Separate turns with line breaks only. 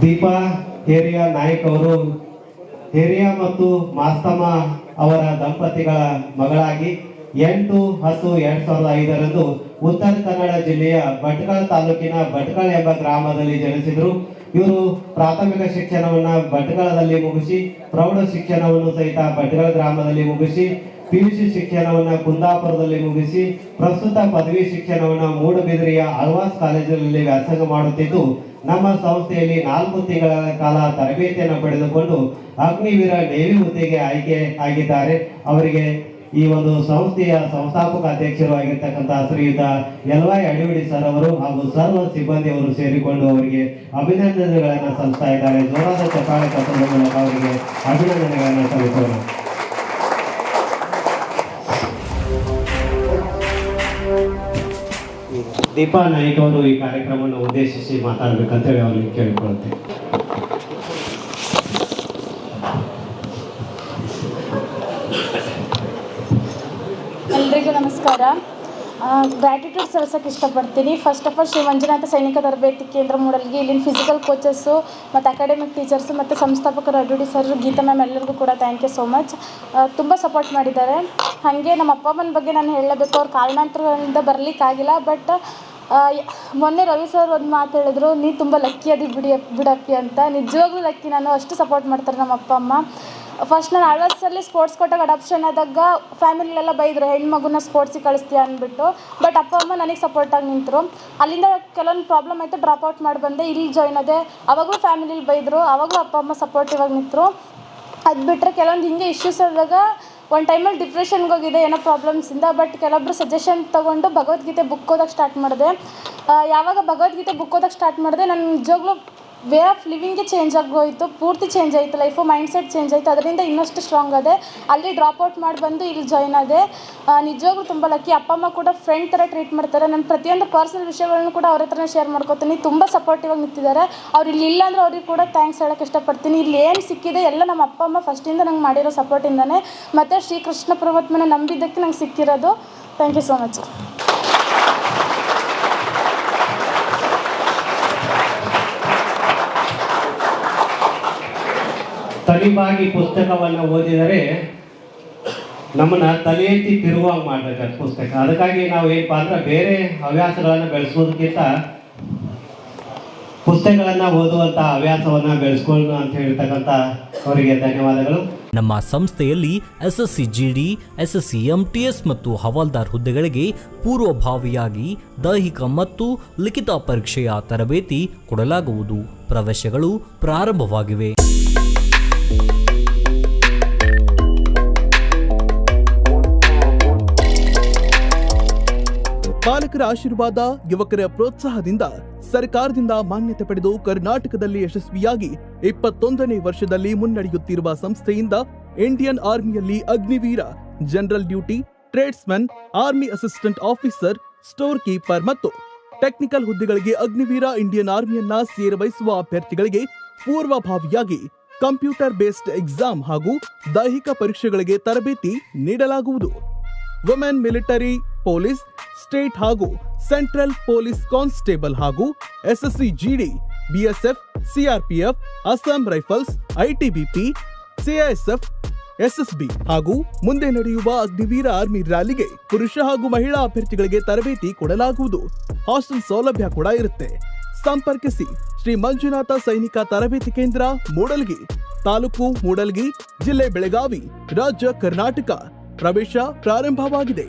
ದೀಪಾ ಹೇರಿಯಾ ನಾಯ್ಕ್ ಅವರು ಹೇರಿಯಾ ಮತ್ತು ಮಾಸ್ತಮ್ಮ ಅವರ ದಂಪತಿಗಳ ಮಗಳಾಗಿ 8-10-2005 ಉತ್ತರ ಕನ್ನಡ ಜಿಲ್ಲೆಯ ಭಟ್ಕಳ ತಾಲೂಕಿನ ಭಟ್ಕಳ ಎಂಬ ಗ್ರಾಮದಲ್ಲಿ ಜನಿಸಿದರು. ಇವರು ಪ್ರಾಥಮಿಕ ಶಿಕ್ಷಣವನ್ನು ಭಟ್ಕಳದಲ್ಲಿ ಮುಗಿಸಿ, ಪ್ರೌಢ ಶಿಕ್ಷಣವನ್ನು ಸಹಿತ ಭಟ್ಕಳ ಗ್ರಾಮದಲ್ಲಿ ಮುಗಿಸಿ, PUC ಶಿಕ್ಷಣವನ್ನು ಕುಂದಾಪುರದಲ್ಲಿ ಮುಗಿಸಿ, ಪ್ರಸ್ತುತ ಪದವಿ ಶಿಕ್ಷಣವನ್ನು ಮೂಡಬಿದಿರೆಯ ಆಳ್ವಾಸ್ ಕಾಲೇಜಿನಲ್ಲಿ ವ್ಯಾಸಂಗ ಮಾಡುತ್ತಿದ್ದು, ನಮ್ಮ ಸಂಸ್ಥೆಯಲ್ಲಿ 4 ತಿಂಗಳ ಕಾಲ ತರಬೇತಿಯನ್ನು ಪಡೆದುಕೊಂಡು ಅಗ್ನಿವೀರ ನೇವಿ ಹುದ್ದೆಗೆ ಆಯ್ಕೆ ಆಗಿದ್ದಾರೆ. ಅವರಿಗೆ ಈ ಒಂದು ಸಂಸ್ಥೆಯ ಸಂಸ್ಥಾಪಕ ಅಧ್ಯಕ್ಷರು ಆಗಿರ್ತಕ್ಕಂಥ ಶ್ರೀಯುತ LY ಅಡಿವಡಿ ಸರ್ ಅವರು ಹಾಗೂ ಸರ್ವ ಸಿಬ್ಬಂದಿಯವರು ಸೇರಿಕೊಂಡು ಅವರಿಗೆ ಅಭಿನಂದನೆಗಳನ್ನು ಸಲ್ಲಿಸ್ತಾ ಇದ್ದಾರೆ. ಜೋರಾದ ಚಪ್ಪಾಳೆ ತಟ್ಟುವ ಮೂಲಕ ಅವರಿಗೆ ಅಭಿನಂದನೆಗಳನ್ನು ಸಲ್ಲಿಸೋಣ. ದೀಪಾ ನಾಯ್ಕ್ ಅವರು ಈ ಕಾರ್ಯಕ್ರಮವನ್ನು ಉದ್ದೇಶಿಸಿ ಮಾತಾಡಬೇಕಂತೇಳಿ ಅವರಿಗೆ ಕೇಳಿಕೊಳ್ಳುತ್ತೇವೆ.
ಎಲ್ರಿಗೂ ನಮಸ್ಕಾರ. ಗ್ರ್ಯಾಟಿಟ್ಯೂಡ್ ಸಲ್ಲಿಸೋಕೆ ಇಷ್ಟಪಡ್ತೀನಿ. First of all Shri Manjunatha ಸೈನಿಕ ತರಬೇತಿ ಕೇಂದ್ರ ಮೂಡಲ್ಗಿ ಇಲ್ಲಿನ ಫಿಸಿಕಲ್ ಕೋಚಸ್ಸು ಮತ್ತು ಅಕಾಡೆಮಿಕ್ ಟೀಚರ್ಸು ಮತ್ತು ಸಂಸ್ಥಾಪಕರು ಅಡ್ವಡಿ ಸರ್, ಗೀತಾ ಮ್ಯಾಮ್ ಎಲ್ಲರಿಗೂ ಕೂಡ ಥ್ಯಾಂಕ್ ಯು ಸೋ ಮಚ್. ತುಂಬ ಸಪೋರ್ಟ್ ಮಾಡಿದ್ದಾರೆ. ಹಾಗೆ ನಮ್ಮ ಅಪ್ಪ ಅಮ್ಮನ ಬಗ್ಗೆ ನಾನು ಹೇಳಬೇಕು. ಅವ್ರು ಕಾರಣಾಂತರಗಳಿಂದ ಬರಲಿಕ್ಕಾಗಿಲ್ಲ. ಬಟ್ ಮೊನ್ನೆ ರವಿ ಸರ್ ಒಂದು ಮಾತು ಹೇಳಿದ್ರು, ನೀ ತುಂಬ ಲಕ್ಕಿ ಅದಿ ಬಿಡಪ್ಪಿ ಅಂತ. ನಿಜವಾಗ್ಲೂ ಲಕ್ಕಿ ನಾನು. ಅಷ್ಟು ಸಪೋರ್ಟ್ ಮಾಡ್ತಾರೆ ನಮ್ಮ ಅಪ್ಪ ಅಮ್ಮ. ಫಸ್ಟ್ ನಾನು ಆಳ್ವಾಸಲ್ಲಿ ಸ್ಪೋರ್ಟ್ಸ್ ಕೋಟಾಗ ಅಡಾಪ್ಷನ್ ಆದಾಗ ಫ್ಯಾಮಿಲಿಯೆಲ್ಲ ಬೈದರು, ಹೆಣ್ಮಗುನ ಸ್ಪೋರ್ಟ್ಸಿಗೆ ಕಳಿಸ್ತೀಯ ಅಂದ್ಬಿಟ್ಟು. ಬಟ್ ಅಪ್ಪ ಅಮ್ಮ ನನಗೆ ಸಪೋರ್ಟಾಗಿ ನಿಂತರು. ಅಲ್ಲಿಂದ ಕೆಲವೊಂದು ಪ್ರಾಬ್ಲಮ್ ಆಯಿತು, ಡ್ರಾಪ್ ಔಟ್ ಮಾಡಿ ಬಂದೆ, ಇಲ್ಲಿ ಜಾಯ್ನ್ ಆದೆ. ಅವಾಗಲೂ ಫ್ಯಾಮಿಲಿಲಿ ಬೈದರು, ಅವಾಗಲೂ ಅಪ್ಪ ಅಮ್ಮ ಸಪೋರ್ಟಿವ್ ಆಗಿ ನಿಂತರು. ಅದು ಬಿಟ್ಟರೆ ಕೆಲವೊಂದು ಹಿಂಗೆ ಇಶ್ಯೂಸ್ ಆದಾಗ ಒಂದು ಟೈಮಲ್ಲಿ ಡಿಪ್ರೆಷನ್ಗೆ ಹೋಗಿದೆ ಏನೋ ಪ್ರಾಬ್ಲಮ್ಸಿಂದ. ಬಟ್ ಕೆಲವೊಬ್ಬರು ಸಜೆಷನ್ ತೊಗೊಂಡು ಭಗವದ್ಗೀತೆ ಬುಕ್ ಓದೋಕ್ಕೆ ಸ್ಟಾರ್ಟ್ ಮಾಡಿದೆ. ಯಾವಾಗ ಭಗವದ್ಗೀತೆ ಬುಕ್ ಓದೋಕ್ಕೆ ಸ್ಟಾರ್ಟ್ ಮಾಡಿದೆ, ನನ್ನ ನಿಜವಾಗ್ಲೂ ವೇ ಆಫ್ ಲಿವಿಂಗೇ ಚೇಂಜ್ ಆಗೋಯಿತು. ಪೂರ್ತಿ ಚೇಂಜ್ ಆಯಿತು ಲೈಫು, ಮೈಂಡ್ಸೆಟ್ ಚೇಂಜ್ ಆಯಿತು. ಅದರಿಂದ ಇನ್ನಷ್ಟು ಸ್ಟ್ರಾಂಗ್ ಆದೆ. ಅಲ್ಲಿ ಡ್ರಾಪ್ ಔಟ್ ಮಾಡಿ ಬಂದು ಇಲ್ಲಿ ಜಾಯ್ನ್ ಆದೆ. ನಿಜವಾಗ್ಲೂ ತುಂಬ ಲಕ್ಕಿ. ಅಪ್ಪ ಅಮ್ಮ ಕೂಡ ಫ್ರೆಂಡ್ ಥರ ಟ್ರೀಟ್ ಮಾಡ್ತಾರೆ. ನನ್ನ ಪ್ರತಿಯೊಂದು ಪರ್ಸನಲ್ ವಿಷಯಗಳನ್ನು ಕೂಡ ಅವ್ರ ಹತ್ರನೇ ಶೇರ್ ಮಾಡ್ಕೊತೀನಿ. ತುಂಬ ಸಪೋರ್ಟಿವ್ ಆಗಿ ನಿಂತಿದ್ದಾರೆ. ಅವ್ರು ಇಲ್ಲಿ ಇಲ್ಲ ಅಂದರೆ ಅವ್ರಿಗೆ ಕೂಡ ಥ್ಯಾಂಕ್ಸ್ ಹೇಳೋಕ್ಕೆ ಇಷ್ಟಪಡ್ತೀನಿ. ಇಲ್ಲಿ ಏನು ಸಿಕ್ಕಿದೆ ಎಲ್ಲ ನಮ್ಮ ಅಪ್ಪ ಅಮ್ಮ ಫಸ್ಟಿಂದ ನಂಗೆ ಮಾಡಿರೋ ಸಪೋರ್ಟಿಂದನೇ, ಮತ್ತು ಶ್ರೀಕೃಷ್ಣ ಪರಮಾತ್ಮನ ನಂಬಿದ್ದಕ್ಕೆ ನಂಗೆ ಸಿಕ್ಕಿರೋದು. Thank you so much.
ತಲೆಬಾಗಿ ಪುಸ್ತಕವನ್ನು ಓದಿದರೆ ನಮ್ಮನ್ನ ತಲೆ ಎತ್ತಿ ತಿರುಗುವಂಗೆ ಮಾಡಬೇಕು ಪುಸ್ತಕ. ಅದಕ್ಕಾಗಿ ನಾವು ಏನಪ್ಪಾ ಅಂದ್ರೆ ಬೇರೆ ಹವ್ಯಾಸಗಳನ್ನು ಬೆಳೆಸೋದಕ್ಕಿಂತ ಪುಸ್ತಕಗಳನ್ನು ಓದುವಂಥ ಹವ್ಯಾಸವನ್ನು ಬೆಳೆಸ್ಕೊಳ್ಳೋಣ ಅಂತ ಹೇಳ್ತಕ್ಕಂಥ ಅವರಿಗೆ ಧನ್ಯವಾದಗಳು.
ನಮ್ಮ ಸಂಸ್ಥೆಯಲ್ಲಿ SSC GD, SSC MTS ಮತ್ತು ಹವಾಲ್ದಾರ್ ಹುದ್ದೆಗಳಿಗೆ ಪೂರ್ವಭಾವಿಯಾಗಿ ದೈಹಿಕ ಮತ್ತು ಲಿಖಿತ ಪರೀಕ್ಷೆಯ ತರಬೇತಿ ಕೊಡಲಾಗುವುದು. ಪ್ರವೇಶಗಳು ಪ್ರಾರಂಭವಾಗಿವೆ.
ಪಾಲಕರ ಆಶೀರ್ವಾದ, ಯುವಕರ ಪ್ರೋತ್ಸಾಹದಿಂದ ಸರ್ಕಾರದಿಂದ ಮಾನ್ಯತೆ ಪಡೆದು ಕರ್ನಾಟಕದಲ್ಲಿ ಯಶಸ್ವಿಯಾಗಿ 21ನೇ ವರ್ಷದಲ್ಲಿ ಮುನ್ನಡೆಯುತ್ತಿರುವ ಸಂಸ್ಥೆಯಿಂದ ಇಂಡಿಯನ್ ಆರ್ಮಿಯಲ್ಲಿ Agniveer, general duty, tradesman, army assistant officer, store keeper ಮತ್ತು ಟೆಕ್ನಿಕಲ್ ಹುದ್ದೆಗಳಿಗೆ ಅಗ್ನಿವೀರ ಇಂಡಿಯನ್ ಆರ್ಮಿಯನ್ನ ಸೇರಬಯಸುವ ಅಭ್ಯರ್ಥಿಗಳಿಗೆ ಪೂರ್ವಭಾವಿಯಾಗಿ ಕಂಪ್ಯೂಟರ್ ಬೇಸ್ಡ್ ಎಕ್ಸಾಮ್ ಹಾಗೂ ದೈಹಿಕ ಪರೀಕ್ಷೆಗಳಿಗೆ ತರಬೇತಿ ನೀಡಲಾಗುವುದು. ವುಮೆನ್ ಮಿಲಿಟರಿ, ಪೊಲೀಸ್, ಸ್ಟೇಟ್ ಹಾಗೂ ಸೆಂಟ್ರಲ್ ಪೊಲೀಸ್ ಕಾನ್ಸ್ಟೇಬಲ್ ಹಾಗೂ SSC GD, BSF, CRPF, Assam rifles, ITBP, CISF, SSB ಹಾಗೂ ಮುಂದೆ ನಡೆಯುವ ಅಗ್ನಿವೀರ ಆರ್ಮಿ ರ್ಯಾಲಿಗೆ ಪುರುಷ ಹಾಗೂ ಮಹಿಳಾ ಅಭ್ಯರ್ಥಿಗಳಿಗೆ ತರಬೇತಿ ಕೊಡಲಾಗುವುದು. ಹಾಸ್ಟೆಲ್ ಸೌಲಭ್ಯ ಕೂಡ ಇರುತ್ತೆ. ಸಂಪರ್ಕಿಸಿ ಶ್ರೀ ಮಂಜುನಾಥ ಸೈನಿಕ ತರಬೇತಿ ಕೇಂದ್ರ, ಮೂಡಲ್ಗಿ, ತಾಲೂಕು ಮೂಡಲ್ಗಿ, ಜಿಲ್ಲೆ ಬೆಳಗಾವಿ, ರಾಜ್ಯ ಕರ್ನಾಟಕ. ಪ್ರವೇಶ ಪ್ರಾರಂಭವಾಗಿದೆ.